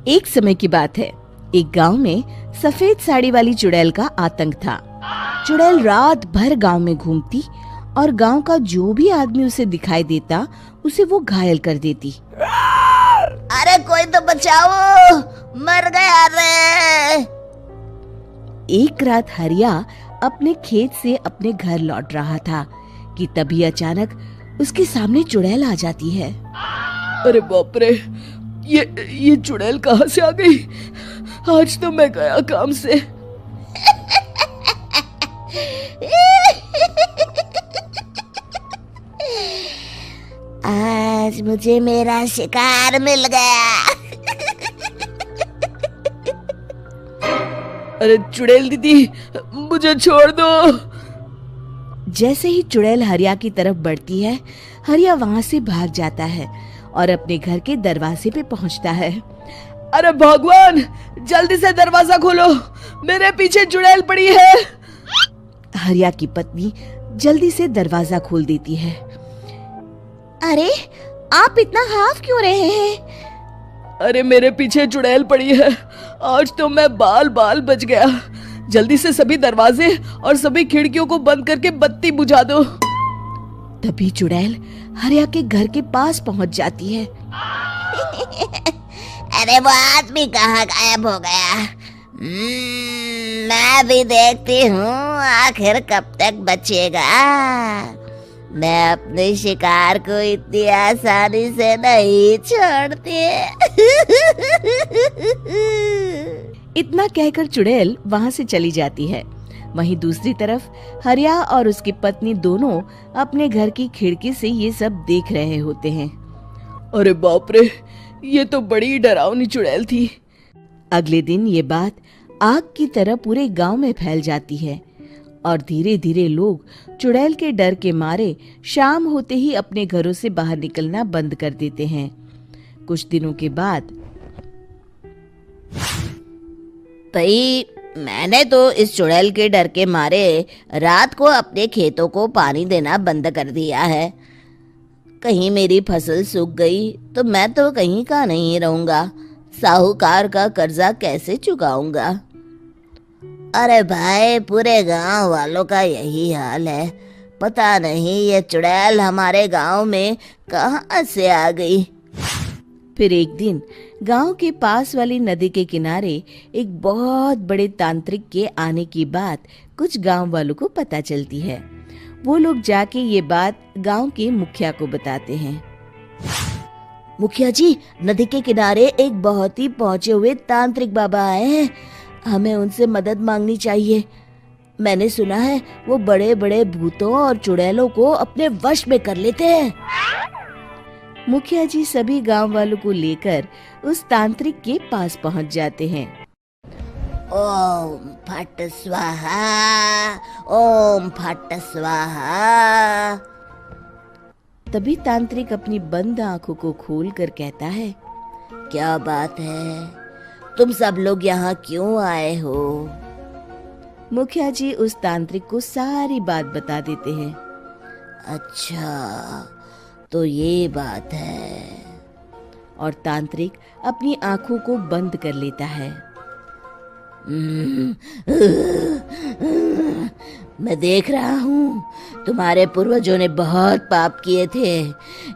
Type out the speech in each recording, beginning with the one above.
एक समय की बात है। एक गांव में सफेद साड़ी वाली चुड़ैल का आतंक था। चुड़ैल रात भर गांव में घूमती और गांव का जो भी आदमी उसे दिखाई देता उसे वो घायल कर देती। अरे कोई तो बचाओ, मर गया रे। एक रात हरिया अपने खेत से अपने घर लौट रहा था कि तभी अचानक उसके सामने चुड़ैल आ जाती है। अरे बाप रे, ये चुड़ैल कहाँ से आ गई? आज तो मैं गया काम से। आज मुझे मेरा शिकार मिल गया। अरे चुड़ैल दीदी, मुझे छोड़ दो। जैसे ही चुड़ैल हरिया की तरफ बढ़ती है, हरिया वहाँ से भाग जाता है और अपने घर के दरवाजे पे पहुँचता है। अरे भगवान, जल्दी से दरवाजा खोलो, मेरे पीछे चुड़ैल पड़ी है। हरिया की पत्नी जल्दी से दरवाजा खोल देती है। अरे आप इतना हाफ क्यों रहे हैं? अरे मेरे पीछे चुड़ैल पड़ी है, आज तो मैं बाल बाल बच गया। जल्दी से सभी दरवाजे और सभी खिड़कियों को बंद करके बत्ती बुझा दो। तभी चुड़ैल हरिया के घर के पास पहुंच जाती है। अरे वो आदमी कहाँ गायब हो गया? मैं भी देखती हूँ आखिर कब तक बचेगा। मैं अपने शिकार को इतनी आसानी से नहीं छोड़ती। इतना कहकर चुड़ैल वहां से चली जाती है। वहीं दूसरी तरफ हरिया और उसकी पत्नी दोनों अपने घर की खिड़की से ये सब देख रहे होते हैं। अरे बाप रे, ये तो बड़ी डरावनी चुड़ैल थी। अगले दिन ये बात आग की तरह पूरे गांव में फैल जाती है और धीरे धीरे लोग चुड़ैल के डर के मारे शाम होते ही अपने घरों से बाहर निकलना बंद कर देते हैं। कुछ दिनों के बाद भाई, मैंने तो इस चुड़ैल के डर के मारे रात को अपने खेतों को पानी देना बंद कर दिया है। कहीं मेरी फसल सूख गई तो मैं तो कहीं का नहीं रहूंगा। साहूकार का कर्जा कैसे चुकाऊंगा? अरे भाई, पूरे गांव वालों का यही हाल है। पता नहीं ये चुड़ैल हमारे गांव में कहां से आ गई। फिर एक दिन गांव के पास वाली नदी के किनारे एक बहुत बड़े तांत्रिक के आने की बात कुछ गांव वालों को पता चलती है। वो लोग जाके ये बात गांव के मुखिया को बताते हैं। मुखिया जी, नदी के किनारे एक बहुत ही पहुंचे हुए तांत्रिक बाबा आए हैं। हमें उनसे मदद मांगनी चाहिए। मैंने सुना है वो बड़े बड़े भूतों और चुड़ैलों को अपने वश में कर लेते हैं। मुखिया जी सभी गांव वालों को लेकर उस तांत्रिक के पास पहुंच जाते हैं। ओम फट स्वाहा, ओम फट स्वाहा। तभी तांत्रिक अपनी बंद आंखों को खोलकर कहता है, क्या बात है? तुम सब लोग यहाँ क्यों आए हो? मुखिया जी उस तांत्रिक को सारी बात बता देते हैं। अच्छा, तो ये बात है। और तांत्रिक अपनी आंखों को बंद कर लेता है। मैं देख रहा हूँ तुम्हारे पूर्वजों ने बहुत पाप किए थे,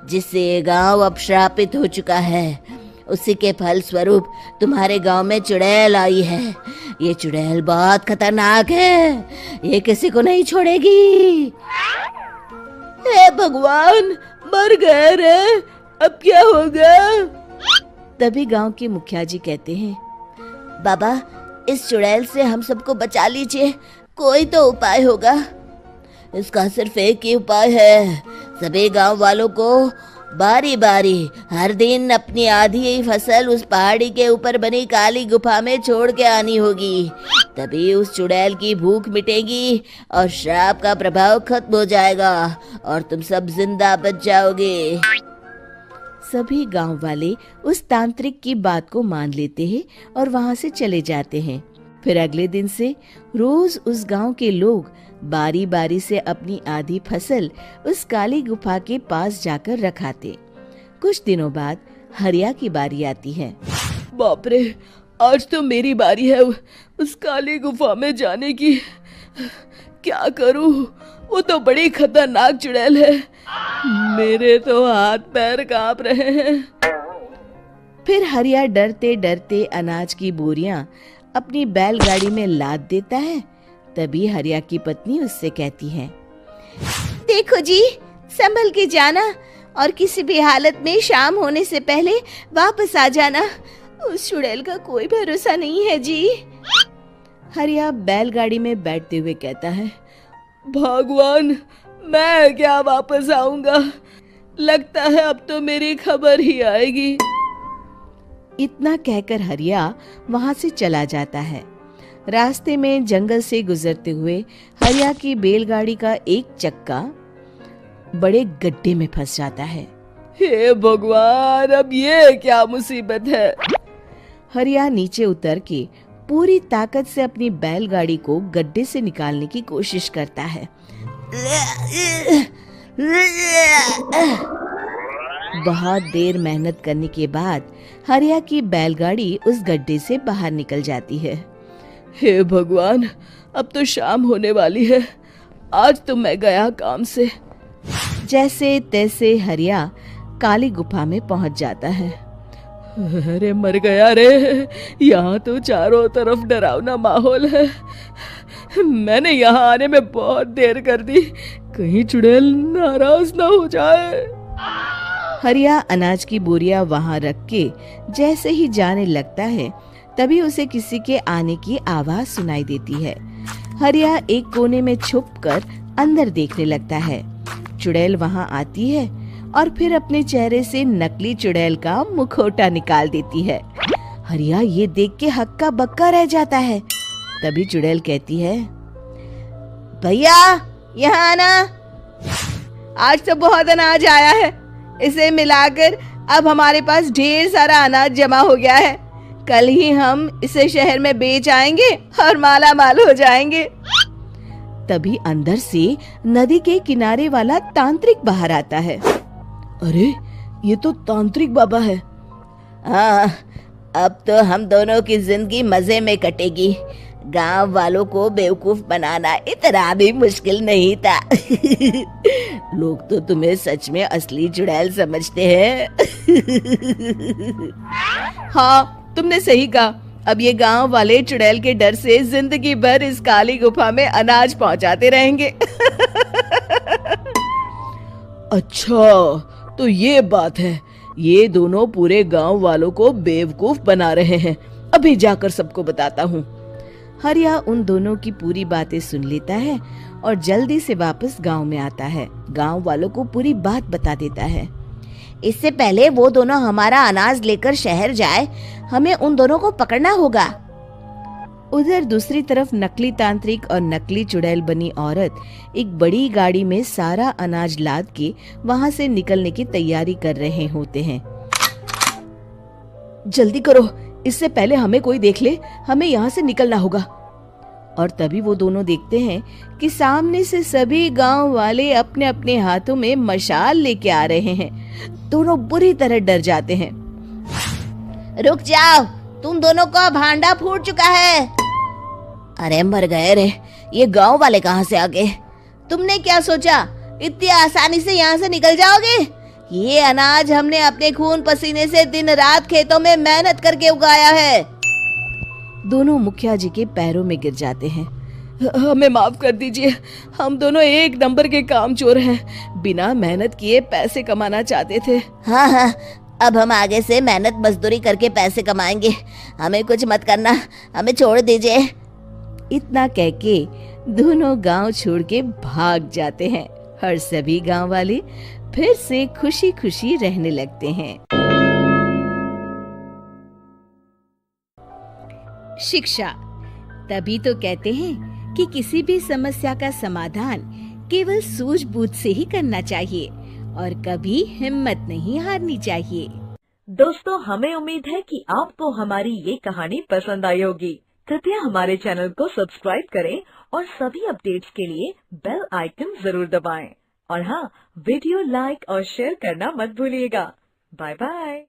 जिससे ये गांव अब श्रापित हो चुका है। उसी के फल स्वरूप तुम्हारे गांव में चुड़ैल आई है। ये चुड़ैल बहुत खतरनाक है, ये किसी को नहीं छोड़ेगी। हे भगवान, मर गए रे, अब क्या होगा? तभी गांव के मुखिया जी कहते हैं, बाबा, इस चुड़ैल से हम सबको बचा लीजिए, कोई तो उपाय होगा। इसका सिर्फ एक ही उपाय है। सभी गांव वालों को बारी बारी हर दिन अपनी आधी फसल उस पहाड़ी के ऊपर बनी काली गुफा में छोड़ के आनी होगी। तभी उस चुड़ैल की भूख मिटेगी और श्राप का प्रभाव खत्म हो जाएगा और तुम सब जिंदा बच जाओगे। सभी गांव वाले उस तांत्रिक की बात को मान लेते हैं और वहां से चले जाते हैं। फिर अगले दिन से रोज उस गांव के लोग बारी बारी से अपनी आधी फसल उस काली गुफा के पास जाकर रखाते। कुछ दिनों बाद हरिया की बारी आती है। बाप रे, आज तो मेरी बारी है उस काली गुफा में जाने की। क्या करूं, वो तो बड़ी खतरनाक चुड़ैल है। मेरे तो हाथ पैर कांप रहे हैं। फिर हरिया डरते डरते अनाज की बोरियां अपनी बैलगाड़ी में लाद देता है। तभी हरिया की पत्नी उससे कहती है, देखो जी, संभल के जाना और किसी भी हालत में शाम होने से पहले वापस आ जाना। उस चुड़ैल का कोई भरोसा नहीं है जी। हरिया बैलगाड़ी में बैठते हुए कहता है, भगवान, मैं क्या वापस आऊंगा? लगता है अब तो मेरी खबर ही आएगी। इतना कहकर हरिया वहां से चला जाता है। रास्ते में जंगल से गुजरते हुए हरिया की बैलगाड़ी का एक चक्का बड़े गड्ढे में फंस जाता है। हे भगवान, अब ये क्या मुसीबत है? हरिया नीचे उतर के पूरी ताकत से अपनी बैलगाड़ी को गड्ढे से निकालने की कोशिश करता है। बहुत देर मेहनत करने के बाद हरिया की बैलगाड़ी उस गड्ढे से बाहर निकल जाती है। हे भगवान, अब तो शाम होने वाली है। आज तो मैं गया काम से। जैसे तैसे हरिया काली गुफा में पहुंच जाता है। अरे मर गया रे, यहाँ तो चारों तरफ डरावना माहौल है। मैंने यहाँ आने में बहुत देर कर दी, कहीं चुड़ैल नाराज ना हो जाए। हरिया अनाज की बोरिया वहां रख के जैसे ही जाने लगता है, तभी उसे किसी के आने की आवाज सुनाई देती है। हरिया एक कोने में छुपकर अंदर देखने लगता है। चुड़ैल वहां आती है और फिर अपने चेहरे से नकली चुड़ैल का मुखौटा निकाल देती है। हरिया ये देख के हक्का बक्का रह जाता है। तभी चुड़ैल कहती है, भैया यहाँ आना। आज तो बहुत अनाज आया है, इसे मिलाकर अब हमारे पास ढेर सारा अनाज जमा हो गया है। कल ही हम इसे शहर में बेच आएंगे और माला माल हो जाएंगे। तभी अंदर से नदी के किनारे वाला तांत्रिक बाहर आता है। अरे, ये तो तांत्रिक बाबा है। हाँ, अब तो हम दोनों की जिंदगी मजे में कटेगी। गांव वालों को बेवकूफ बनाना इतना भी मुश्किल नहीं था। लोग तो तुम्हें सच में असली चुड़ैल समझते हैं। हाँ, तुमने सही कहा। अब ये गांव वाले चुड़ैल के डर से जिंदगी भर इस काली गुफा में अनाज पहुंचाते रहेंगे। अच्छा, तो ये बात है। ये दोनों पूरे गांव वालों को बेवकूफ बना रहे हैं। अभी जाकर सबको बताता हूँ। हरिया उन दोनों की पूरी बातें सुन लेता है और जल्दी से वापस गांव में आता है। गांव वालों को पूरी बात बता देता है। इससे पहले वो दोनों हमारा अनाज लेकर शहर जाए, हमें उन दोनों को पकड़ना होगा। उधर दूसरी तरफ नकली तांत्रिक और नकली चुड़ैल बनी औरत एक बड़ी गाड़ी में सारा अनाज लाद के वहां से निकलने की तैयारी कर रहे होते हैं। जल्दी करो, इससे पहले हमें कोई देख ले। हमें यहाँ से निकलना होगा। और तभी वो दोनों देखते हैं कि सामने से सभी गांव वाले अपने अपने हाथों में मशाल लेके आ रहे हैं। दोनों बुरी तरह डर जाते हैं। रुक जाओ, तुम दोनों का भांडा फूट चुका है। अरे मर गए रे, ये गांव वाले कहाँ से आ गए? तुमने क्या सोचा इतनी आसानी से यहाँ से निकल जाओगे? ये अनाज हमने अपने खून पसीने से दिन रात खेतों में मेहनत करके उगाया है। दोनों मुखिया जी के पैरों में गिर जाते हैं। हमें माफ कर दीजिए, हम दोनों एक नंबर के कामचोर हैं। बिना मेहनत किए पैसे कमाना चाहते थे। हाँ, अब हम आगे से मेहनत मजदूरी करके पैसे कमाएंगे। हमें कुछ मत करना, हमें छोड़ दीजिए। इतना कह के दोनों गांव छोड़ के भाग जाते हैं और सभी गांव वाले फिर से खुशी खुशी रहने लगते हैं। शिक्षा, तभी तो कहते हैं कि किसी भी समस्या का समाधान केवल सूझबूझ से ही करना चाहिए और कभी हिम्मत नहीं हारनी चाहिए। दोस्तों, हमें उम्मीद है कि आपको हमारी ये कहानी पसंद आई होगी। कृपया हमारे चैनल को सब्सक्राइब करें और सभी अपडेट्स के लिए बेल आइकन जरूर दबाएं। और हाँ, वीडियो लाइक और शेयर करना मत भूलिएगा। Bye bye.